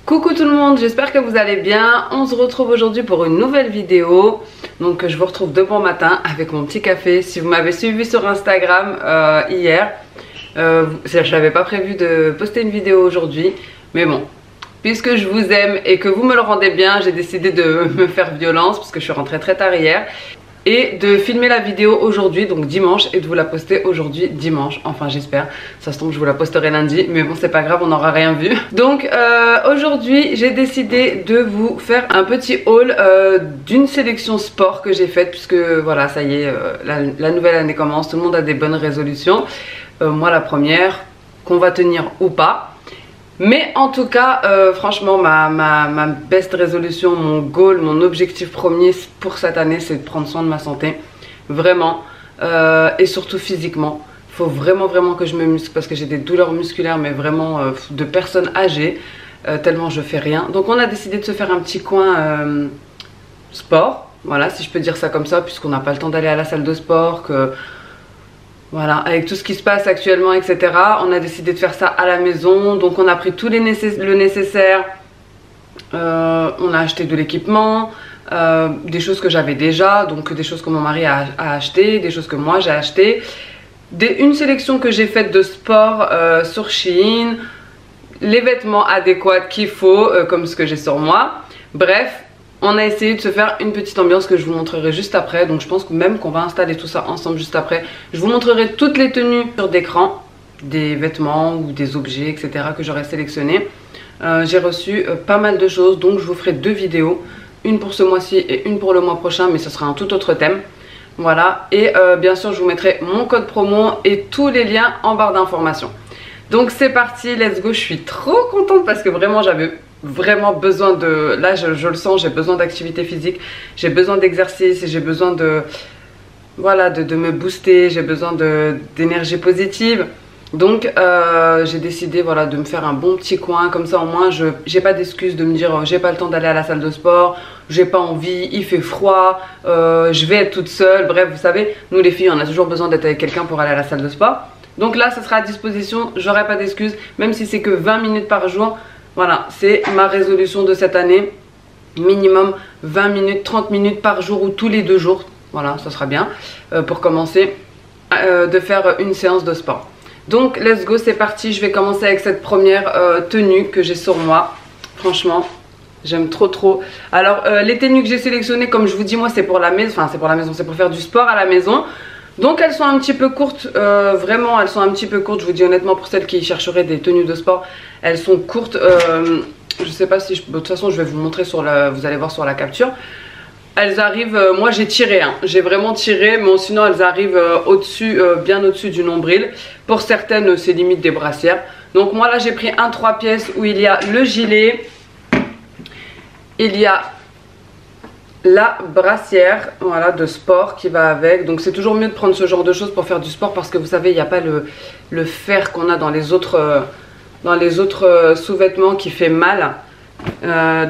Coucou tout le monde, j'espère que vous allez bien. On se retrouve aujourd'hui pour une nouvelle vidéo. Donc je vous retrouve de bon matin avec mon petit café. Si vous m'avez suivi sur Instagram hier, je n'avais pas prévu de poster une vidéo aujourd'hui. Mais bon, puisque je vous aime et que vous me le rendez bien, j'ai décidé de me faire violence parce que je suis rentrée très tard hier. Et de filmer la vidéo aujourd'hui, donc dimanche, et de vous la poster aujourd'hui dimanche. Enfin j'espère, ça se tombe je vous la posterai lundi, mais bon c'est pas grave, on n'aura rien vu. Donc aujourd'hui j'ai décidé de vous faire un petit haul d'une sélection sport que j'ai faite. Puisque voilà, ça y est, la nouvelle année commence, tout le monde a des bonnes résolutions. Moi la première, qu'on va tenir ou pas. Mais en tout cas, franchement, ma best résolution, mon goal, mon objectif premier pour cette année, c'est de prendre soin de ma santé. Vraiment. Et surtout physiquement. Il faut vraiment que je me muscle parce que j'ai des douleurs musculaires, mais vraiment de personnes âgées. Tellement je fais rien. Donc on a décidé de se faire un petit coin sport. Voilà, si je peux dire ça comme ça, puisqu'on n'a pas le temps d'aller à la salle de sport, que... Voilà, avec tout ce qui se passe actuellement, etc. On a décidé de faire ça à la maison. Donc on a pris tout le nécessaire. On a acheté de l'équipement, des choses que j'avais déjà. Donc des choses que mon mari a acheté, des choses que moi j'ai acheté. Une sélection que j'ai faite de sport sur Shein. Les vêtements adéquats qu'il faut, comme ce que j'ai sur moi. Bref. On a essayé de se faire une petite ambiance que je vous montrerai juste après. Donc je pense que même qu'on va installer tout ça ensemble juste après. Je vous montrerai toutes les tenues sur d'écran, des vêtements ou des objets, etc. que j'aurais sélectionné. J'ai reçu pas mal de choses, donc je vous ferai deux vidéos. Une pour ce mois-ci et une pour le mois prochain, mais ce sera un tout autre thème. Voilà, et bien sûr je vous mettrai mon code promo et tous les liens en barre d'informations. Donc c'est parti, let's go. Je suis trop contente parce que vraiment j'avais... vraiment besoin de, là je le sens, j'ai besoin d'activité physique, j'ai besoin d'exercice, j'ai besoin de, voilà, de me booster, j'ai besoin d'énergie positive. Donc j'ai décidé, voilà, de me faire un bon petit coin, comme ça au moins j'ai pas d'excuse de me dire j'ai pas le temps d'aller à la salle de sport, j'ai pas envie, il fait froid, je vais être toute seule. Bref, vous savez, nous les filles on a toujours besoin d'être avec quelqu'un pour aller à la salle de sport. Donc là ça sera à disposition, j'aurai pas d'excuse, même si c'est que 20 minutes par jour. Voilà, c'est ma résolution de cette année. Minimum 20 minutes, 30 minutes par jour ou tous les 2 jours. Voilà, ça sera bien pour commencer de faire une séance de sport. Donc, let's go, c'est parti. Je vais commencer avec cette première tenue que j'ai sur moi. Franchement, j'aime trop. Alors, les tenues que j'ai sélectionnées, comme je vous dis, moi, c'est pour la maison. Enfin, c'est pour la maison, c'est pour faire du sport à la maison. Donc elles sont un petit peu courtes, vraiment elles sont un petit peu courtes, je vous dis honnêtement pour celles qui chercheraient des tenues de sport, elles sont courtes, je sais pas si, de toute façon je vais vous montrer sur la, vous allez voir sur la capture. Elles arrivent, moi j'ai tiré, hein, j'ai vraiment tiré, mais sinon elles arrivent au-dessus, bien au-dessus du nombril. Pour certaines c'est limite des brassières. Donc moi là j'ai pris un 3 pièces où il y a le gilet, il y a... la brassière, voilà, de sport qui va avec. Donc c'est toujours mieux de prendre ce genre de choses pour faire du sport parce que vous savez il n'y a pas le fer qu'on a dans les autres sous-vêtements qui fait mal.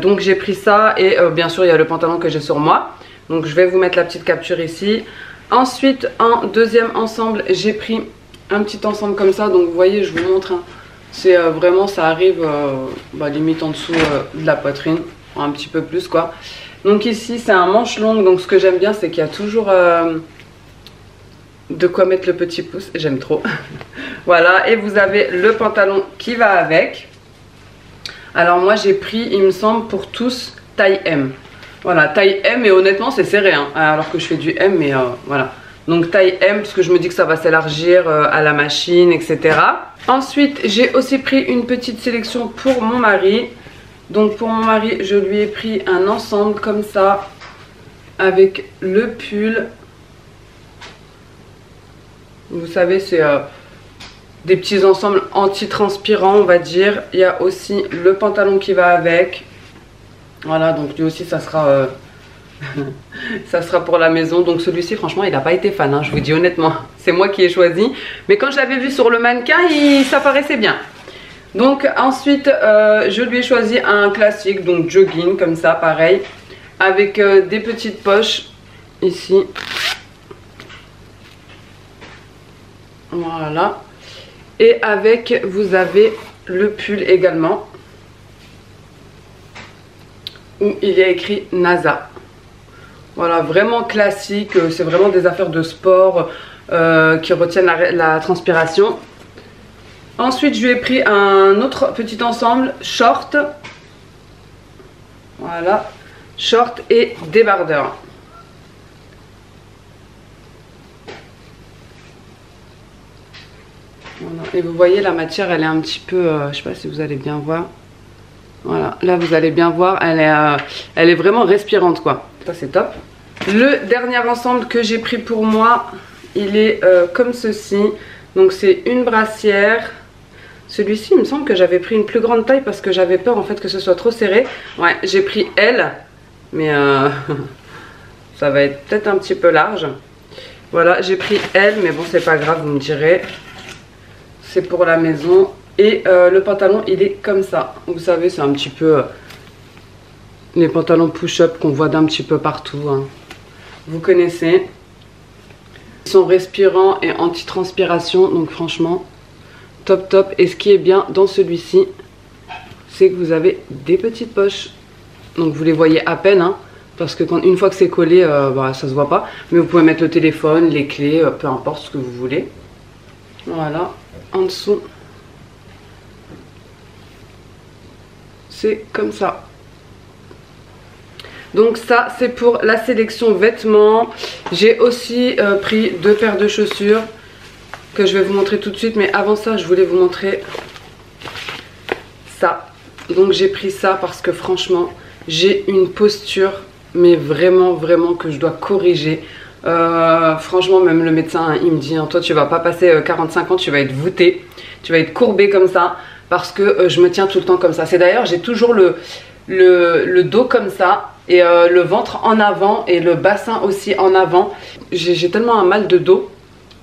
Donc j'ai pris ça et bien sûr il y a le pantalon que j'ai sur moi. Donc je vais vous mettre la petite capture ici. Ensuite en deuxième ensemble j'ai pris un petit ensemble comme ça. Donc vous voyez je vous montre, hein. C'est vraiment ça arrive limite en dessous de la poitrine, un petit peu plus quoi. Donc ici c'est un manche longue, donc ce que j'aime bien c'est qu'il y a toujours de quoi mettre le petit pouce, j'aime trop. Voilà, et vous avez le pantalon qui va avec. Alors moi j'ai pris, il me semble, pour tous taille M. Voilà, taille M et honnêtement c'est serré, hein, alors que je fais du M, mais voilà. Donc taille M parce que je me dis que ça va s'élargir à la machine, etc. Ensuite j'ai aussi pris une petite sélection pour mon mari. Donc pour mon mari je lui ai pris un ensemble comme ça avec le pull. Vous savez c'est des petits ensembles anti-transpirants on va dire. Il y a aussi le pantalon qui va avec. Voilà, donc lui aussi ça sera ça sera pour la maison. Donc celui-ci franchement il n'a pas été fan hein, je vous dis honnêtement. C'est moi qui ai choisi. Mais quand je l'avais vu sur le mannequin ça paraissait bien. Donc ensuite je lui ai choisi un classique, donc jogging comme ça pareil. Avec des petites poches ici. Voilà. Et avec vous avez le pull également. Où il y a écrit NASA. Voilà, vraiment classique, c'est vraiment des affaires de sport qui retiennent la transpiration. Ensuite, je lui ai pris un autre petit ensemble, short. Voilà, short et débardeur. Voilà. Et vous voyez, la matière, elle est un petit peu, je sais pas si vous allez bien voir. Voilà, là vous allez bien voir, elle est vraiment respirante quoi. Ça c'est top. Le dernier ensemble que j'ai pris pour moi, il est comme ceci. Donc c'est une brassière. Celui-ci il me semble que j'avais pris une plus grande taille parce que j'avais peur en fait que ce soit trop serré. Ouais, j'ai pris L, mais ça va être peut-être un petit peu large. Voilà, j'ai pris L, mais bon c'est pas grave, vous me direz. C'est pour la maison. Et le pantalon il est comme ça. Vous savez c'est un petit peu les pantalons push-up qu'on voit d'un petit peu partout hein. Vous connaissez. Ils sont respirants et anti-transpiration. Donc franchement top top. Et ce qui est bien dans celui-ci c'est que vous avez des petites poches. Donc vous les voyez à peine hein, parce que une fois que c'est collé bah, ça se voit pas. Mais vous pouvez mettre le téléphone, les clés, peu importe ce que vous voulez. Voilà. En dessous c'est comme ça. Donc ça c'est pour la sélection vêtements. J'ai aussi pris 2 paires de chaussures que je vais vous montrer tout de suite. Mais avant ça je voulais vous montrer ça. Donc j'ai pris ça parce que franchement j'ai une posture mais vraiment que je dois corriger. Franchement même le médecin hein, il me dit hein, toi tu vas pas passer 45 ans, tu vas être voûté, tu vas être courbé comme ça. Parce que je me tiens tout le temps comme ça. C'est d'ailleurs, j'ai toujours le dos comme ça. Et le ventre en avant. Et le bassin aussi en avant. J'ai tellement un mal de dos.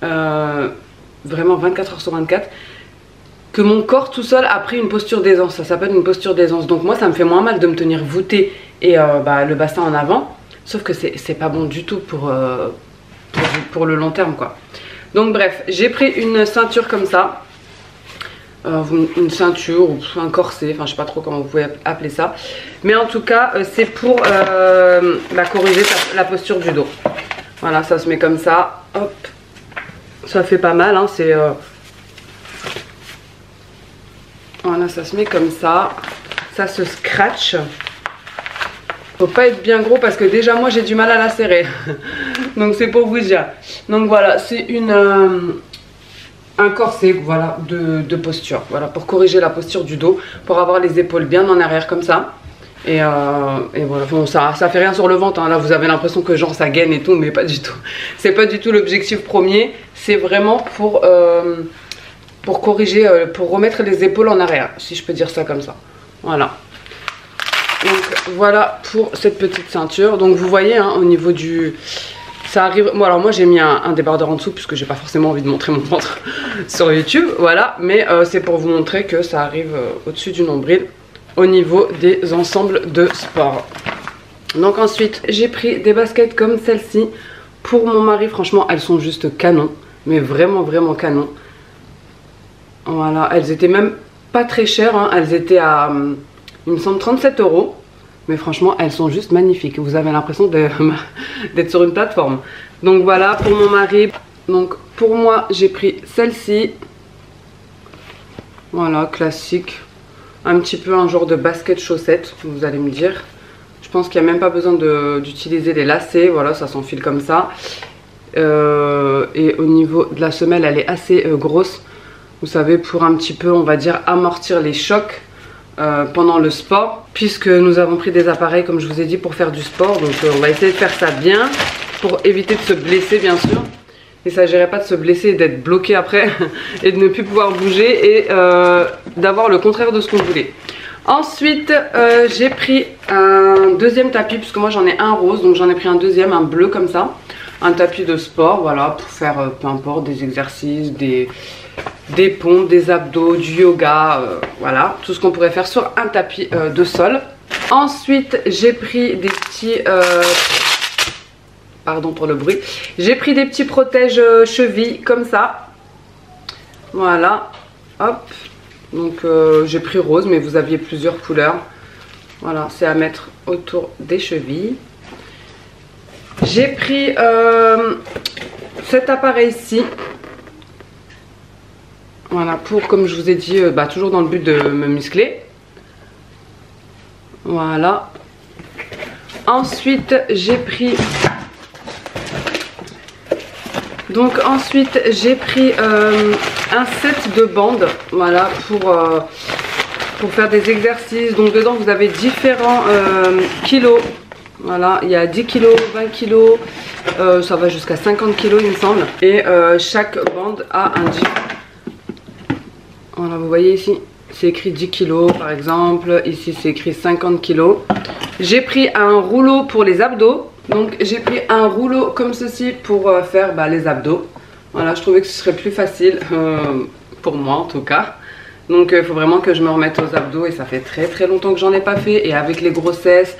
Vraiment 24 heures sur 24. Que mon corps tout seul a pris une posture d'aisance. Ça s'appelle une posture d'aisance. Donc moi ça me fait moins mal de me tenir voûtée. Et bah, le bassin en avant. Sauf que c'est pas bon du tout pour le long terme quoi. Donc bref, j'ai pris une ceinture comme ça. Une ceinture ou un corset, enfin je sais pas trop comment vous pouvez appeler ça, mais en tout cas c'est pour bah, corriger la posture du dos. Voilà, ça se met comme ça, hop, ça fait pas mal hein, c'est voilà, ça se met comme ça se scratch. Faut pas être bien gros parce que déjà moi j'ai du mal à la serrer donc c'est pour vous dire. Donc voilà, c'est un corset voilà, de posture, voilà, pour corriger la posture du dos, pour avoir les épaules bien en arrière comme ça. Et voilà, bon, ça fait rien sur le ventre, hein. Là vous avez l'impression que genre ça gaine et tout, mais pas du tout. C'est pas du tout l'objectif premier, c'est vraiment pour corriger, pour remettre les épaules en arrière, si je peux dire ça comme ça. Voilà. Donc voilà pour cette petite ceinture. Donc vous voyez hein, au niveau du... Ça arrive, bon alors moi j'ai mis un débardeur en dessous puisque j'ai pas forcément envie de montrer mon ventre sur YouTube, voilà, mais c'est pour vous montrer que ça arrive au-dessus du nombril au niveau des ensembles de sport. Donc ensuite j'ai pris des baskets comme celle-ci pour mon mari, franchement elles sont juste canon, mais vraiment canon. Voilà, elles étaient même pas très chères, hein. Elles étaient à, il me semble 37 €. Mais franchement, elles sont juste magnifiques. Vous avez l'impression d'être sur une plateforme. Donc voilà, pour mon mari. Donc pour moi, j'ai pris celle-ci. Voilà, classique. Un petit peu un genre de basket chaussette, vous allez me dire. Je pense qu'il n'y a même pas besoin d'utiliser les lacets. Voilà, ça s'enfile comme ça. Et au niveau de la semelle, elle est assez grosse. Vous savez, pour un petit peu, on va dire, amortir les chocs pendant le sport. Puisque nous avons pris des appareils, comme je vous ai dit, pour faire du sport. Donc on va essayer de faire ça bien, pour éviter de se blesser, bien sûr. Il ne s'agirait pas de se blesser et d'être bloqué après et de ne plus pouvoir bouger et d'avoir le contraire de ce qu'on voulait. Ensuite, j'ai pris un deuxième tapis, puisque moi j'en ai un rose, donc j'en ai pris un deuxième, un bleu comme ça. Un tapis de sport, voilà, pour faire peu importe, des exercices, des pompes, des abdos, du yoga, voilà, tout ce qu'on pourrait faire sur un tapis de sol. Ensuite, j'ai pris des petits... pardon pour le bruit. J'ai pris des petits protèges chevilles comme ça. Voilà, hop. Donc j'ai pris rose, mais vous aviez plusieurs couleurs. Voilà, c'est à mettre autour des chevilles. J'ai pris cet appareil-ci. Voilà, pour, comme je vous ai dit, toujours dans le but de me muscler. Voilà. Ensuite, j'ai pris... Donc ensuite, j'ai pris un set de bandes. Voilà, pour faire des exercices. Donc dedans, vous avez différents kilos. Voilà, il y a 10 kg, 20 kg, ça va jusqu'à 50 kg il me semble. Et chaque bande a un 10. Voilà, vous voyez ici, c'est écrit 10 kg par exemple. Ici, c'est écrit 50 kg. J'ai pris un rouleau pour les abdos. Donc j'ai pris un rouleau comme ceci pour faire les abdos. Voilà, je trouvais que ce serait plus facile, pour moi en tout cas. Donc il faut vraiment que je me remette aux abdos et ça fait très longtemps que j'en ai pas fait. Et avec les grossesses...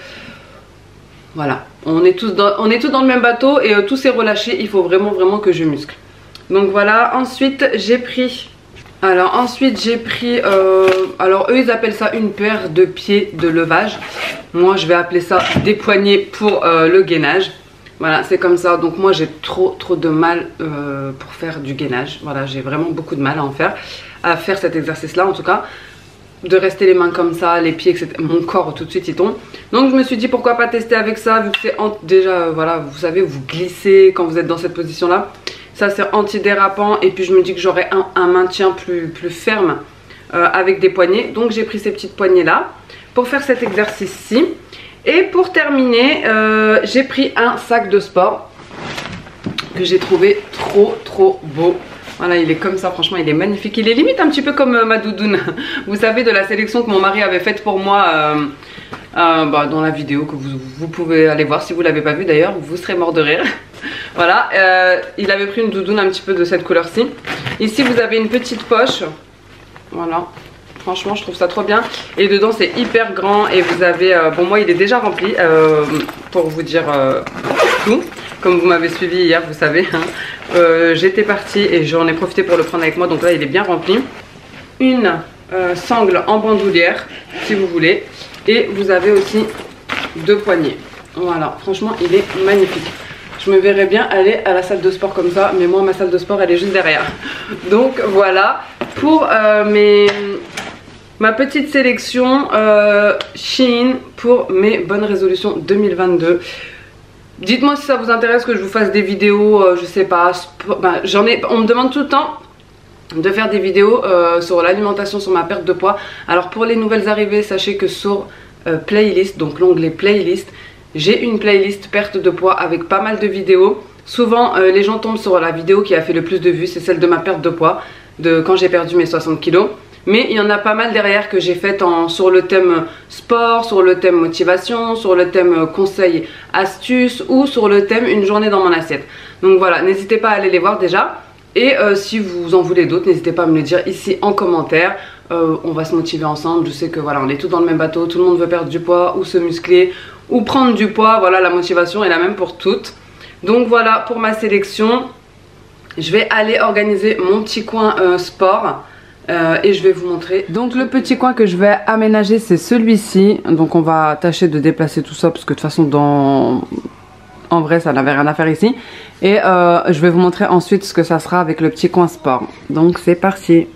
Voilà, on est tous dans le même bateau et tout s'est relâché, il faut vraiment que je muscle. Donc voilà, ensuite j'ai pris... Alors eux ils appellent ça une paire de pieds de levage. Moi je vais appeler ça des poignets pour le gainage. Voilà, c'est comme ça. Donc moi j'ai trop de mal pour faire du gainage. Voilà, j'ai vraiment beaucoup de mal à faire cet exercice là en tout cas. De rester les mains comme ça, les pieds, etc. Mon corps tout de suite il tombe. Donc je me suis dit pourquoi pas tester avec ça, vu que c'est déjà, voilà, vous savez, vous glissez quand vous êtes dans cette position là. Ça c'est antidérapant et puis je me dis que j'aurai un maintien plus ferme avec des poignets. Donc j'ai pris ces petites poignées là pour faire cet exercice-ci. Et pour terminer, j'ai pris un sac de sport que j'ai trouvé trop beau. Voilà, il est comme ça, franchement, il est magnifique. Il est limite un petit peu comme ma doudoune. Vous savez, de la sélection que mon mari avait faite pour moi dans la vidéo que vous pouvez aller voir. Si vous ne l'avez pas vue d'ailleurs, vous serez mort de rire. Voilà, il avait pris une doudoune un petit peu de cette couleur-ci. Ici, vous avez une petite poche. Voilà, franchement, je trouve ça trop bien. Et dedans, c'est hyper grand. Et vous avez, bon, moi, il est déjà rempli pour vous dire tout. Comme vous m'avez suivi hier, vous savez, hein, j'étais partie et j'en ai profité pour le prendre avec moi. Donc là, il est bien rempli. Une sangle en bandoulière, si vous voulez. Et vous avez aussi 2 poignées. Voilà, franchement, il est magnifique. Je me verrais bien aller à la salle de sport comme ça. Mais moi, ma salle de sport, elle est juste derrière. Donc voilà, pour ma petite sélection Shein pour mes bonnes résolutions 2022. Dites-moi si ça vous intéresse que je vous fasse des vidéos, je sais pas, on me demande tout le temps de faire des vidéos sur l'alimentation, sur ma perte de poids. Alors pour les nouvelles arrivées, sachez que sur playlist, donc l'onglet playlist, j'ai une playlist perte de poids avec pas mal de vidéos. Souvent les gens tombent sur la vidéo qui a fait le plus de vues, c'est celle de ma perte de poids, de quand j'ai perdu mes 60 kilos. Mais il y en a pas mal derrière que j'ai fait sur le thème sport, sur le thème motivation, sur le thème conseils, astuces ou sur le thème une journée dans mon assiette. Donc voilà, n'hésitez pas à aller les voir déjà. Et si vous en voulez d'autres, n'hésitez pas à me le dire ici en commentaire. On va se motiver ensemble. Je sais que voilà, on est tous dans le même bateau. Tout le monde veut perdre du poids ou se muscler ou prendre du poids. Voilà, la motivation est la même pour toutes. Donc voilà pour ma sélection. Je vais aller organiser mon petit coin sport. Et je vais vous montrer. Donc le petit coin que je vais aménager, c'est celui-ci. Donc on va tâcher de déplacer tout ça parce que de toute façon en vrai ça n'avait rien à faire ici. Et je vais vous montrer ensuite ce que ça sera avec le petit coin sport. Donc c'est parti.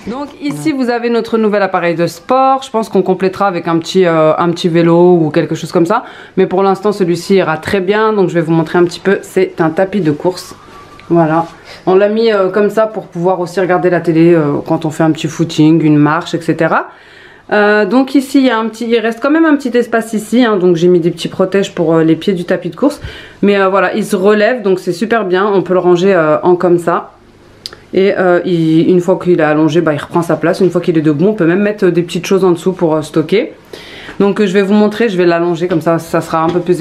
Donc ici vous avez notre nouvel appareil de sport. Je pense qu'on complétera avec un petit vélo ou quelque chose comme ça. Mais pour l'instant celui-ci ira très bien. Donc je vais vous montrer un petit peu. C'est un tapis de course. Voilà. On l'a mis comme ça pour pouvoir aussi regarder la télé quand on fait un petit footing, une marche, etc. Donc ici il reste quand même un petit espace ici, hein, donc j'ai mis des petits protèges pour les pieds du tapis de course. Mais voilà, il se relève donc c'est super bien. On peut le ranger en comme ça. Et une fois qu'il est allongé, bah, il reprend sa place. Une fois qu'il est debout, on peut même mettre des petites choses en dessous pour stocker. Donc je vais vous montrer, je vais l'allonger comme ça sera un peu plus...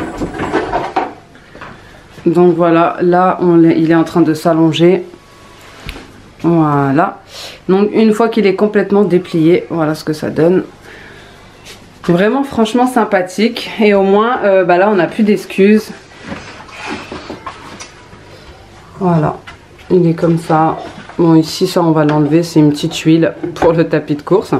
Donc voilà, là il est en train de s'allonger. Voilà. Donc une fois qu'il est complètement déplié, voilà ce que ça donne. Vraiment franchement sympathique. Et au moins bah là on n'a plus d'excuses. Voilà. Il est comme ça. Bon ici ça on va l'enlever, c'est une petite huile pour le tapis de course.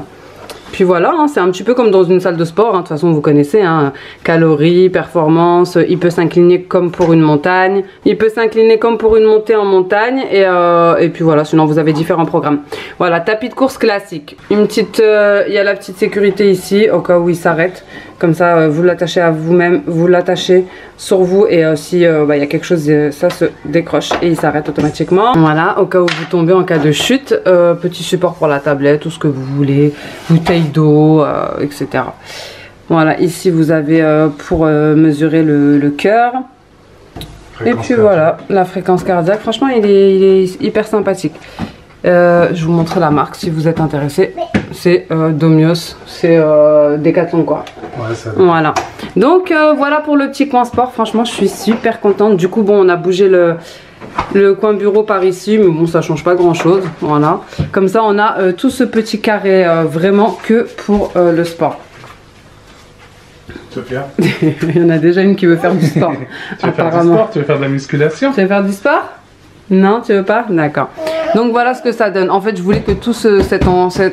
Puis voilà, hein, c'est un petit peu comme dans une salle de sport, hein. De toute façon vous connaissez, hein, calories, performance, il peut s'incliner comme pour une montagne, il peut s'incliner comme pour une montée en montagne et puis voilà, sinon vous avez différents programmes. Voilà, tapis de course classique. Une petite, il y a la petite sécurité ici au cas où il s'arrête, comme ça vous l'attachez à vous-même, vous l'attachez sur vous et si il y a quelque chose, ça se décroche et il s'arrête automatiquement. Voilà, au cas où vous tombez en cas de chute, petit support pour la tablette, tout ce que vous voulez, bouteille d'eau, etc. Voilà, ici vous avez pour mesurer le cœur. Et puis voilà, la fréquence cardiaque. Franchement, il est hyper sympathique. Je vous montre la marque si vous êtes intéressé. C'est Domios, c'est Decathlon quoi. Ouais, ça va. Voilà. Donc voilà pour le petit coin sport. Franchement, je suis super contente. Du coup, bon, on a bougé le coin bureau par ici, mais bon, ça change pas grand chose. Voilà. Comme ça, on a tout ce petit carré vraiment que pour le sport. Sophia, il y en a déjà une qui veut faire du sport. Tu veux faire du sport? Tu veux faire de la musculation? Tu veux faire du sport? Non, tu veux pas? D'accord. Donc voilà ce que ça donne. En fait, je voulais que tout cet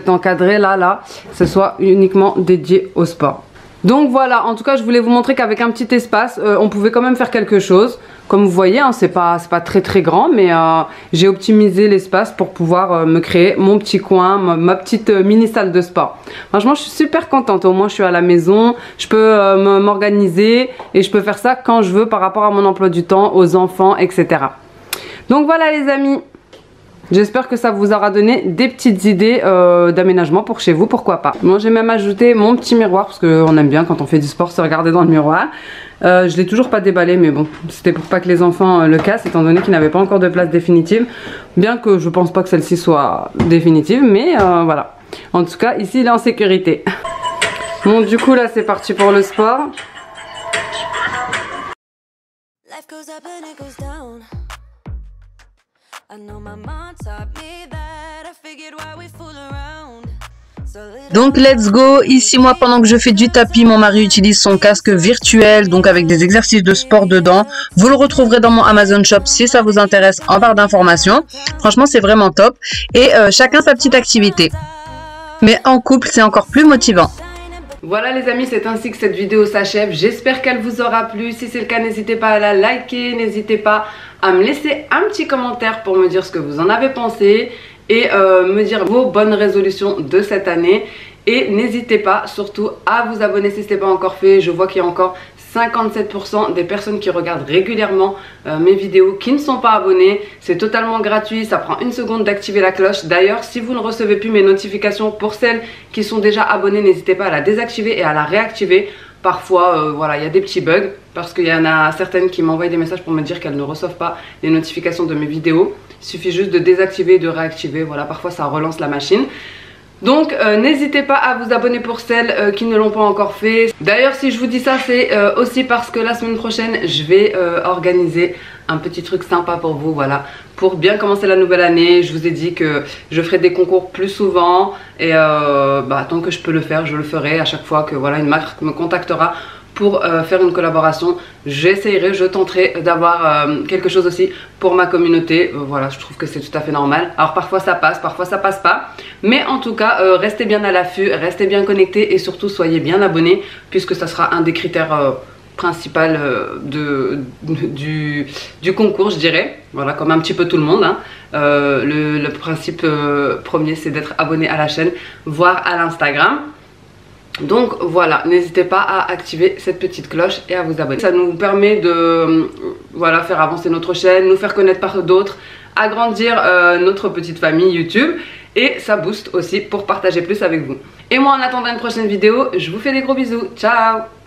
encadré là, ce soit uniquement dédié au sport. Donc voilà, en tout cas, je voulais vous montrer qu'avec un petit espace, on pouvait quand même faire quelque chose. Comme vous voyez, hein, c'est pas très grand, mais j'ai optimisé l'espace pour pouvoir me créer mon petit coin, ma petite mini salle de sport. Franchement, je suis super contente. Au moins, je suis à la maison, je peux m'organiser et je peux faire ça quand je veux par rapport à mon emploi du temps, aux enfants, etc. Donc voilà les amis, j'espère que ça vous aura donné des petites idées d'aménagement pour chez vous, pourquoi pas. Moi j'ai même ajouté mon petit miroir parce qu'on aime bien quand on fait du sport se regarder dans le miroir. Je l'ai toujours pas déballé mais bon, c'était pour pas que les enfants le cassent étant donné qu'ils n'avaient pas encore de place définitive. Bien que je pense pas que celle-ci soit définitive, mais voilà. En tout cas ici il est en sécurité. Bon du coup là c'est parti pour le sport. Donc let's go, ici moi pendant que je fais du tapis, mon mari utilise son casque virtuel, donc avec des exercices de sport dedans. Vous le retrouverez dans mon Amazon Shop si ça vous intéresse en barre d'informations. Franchement c'est vraiment top et chacun sa petite activité. Mais en couple c'est encore plus motivant. Voilà les amis, c'est ainsi que cette vidéo s'achève. J'espère qu'elle vous aura plu. Si c'est le cas, n'hésitez pas à la liker. N'hésitez pas à me laisser un petit commentaire pour me dire ce que vous en avez pensé. Et me dire vos bonnes résolutions de cette année. Et n'hésitez pas surtout à vous abonner si ce n'est pas encore fait. Je vois qu'il y a encore 57% des personnes qui regardent régulièrement mes vidéos qui ne sont pas abonnées. C'est totalement gratuit, ça prend une seconde d'activer la cloche. D'ailleurs, si vous ne recevez plus mes notifications, pour celles qui sont déjà abonnées, n'hésitez pas à la désactiver et à la réactiver. Parfois, voilà, il y a des petits bugs parce qu'il y en a certaines qui m'envoient des messages pour me dire qu'elles ne reçoivent pas les notifications de mes vidéos. Il suffit juste de désactiver et de réactiver. Voilà, parfois ça relance la machine. Donc n'hésitez pas à vous abonner pour celles qui ne l'ont pas encore fait. D'ailleurs si je vous dis ça c'est aussi parce que la semaine prochaine je vais organiser un petit truc sympa pour vous, voilà, pour bien commencer la nouvelle année. Je vous ai dit que je ferai des concours plus souvent et tant que je peux le faire je le ferai à chaque fois que voilà une marque me contactera pour faire une collaboration. J'essayerai, je tenterai d'avoir quelque chose aussi pour ma communauté. Voilà, je trouve que c'est tout à fait normal. Alors parfois ça passe pas. Mais en tout cas, restez bien à l'affût, restez bien connectés et surtout soyez bien abonnés puisque ça sera un des critères principal du concours, je dirais. Voilà, comme un petit peu tout le monde, hein. Le principe premier, c'est d'être abonné à la chaîne, voire à l'Instagram. Donc voilà, n'hésitez pas à activer cette petite cloche et à vous abonner. Ça nous permet de voilà, faire avancer notre chaîne, nous faire connaître par d'autres, agrandir notre petite famille YouTube. Et ça booste aussi pour partager plus avec vous. Et moi, en attendant une prochaine vidéo, je vous fais des gros bisous. Ciao!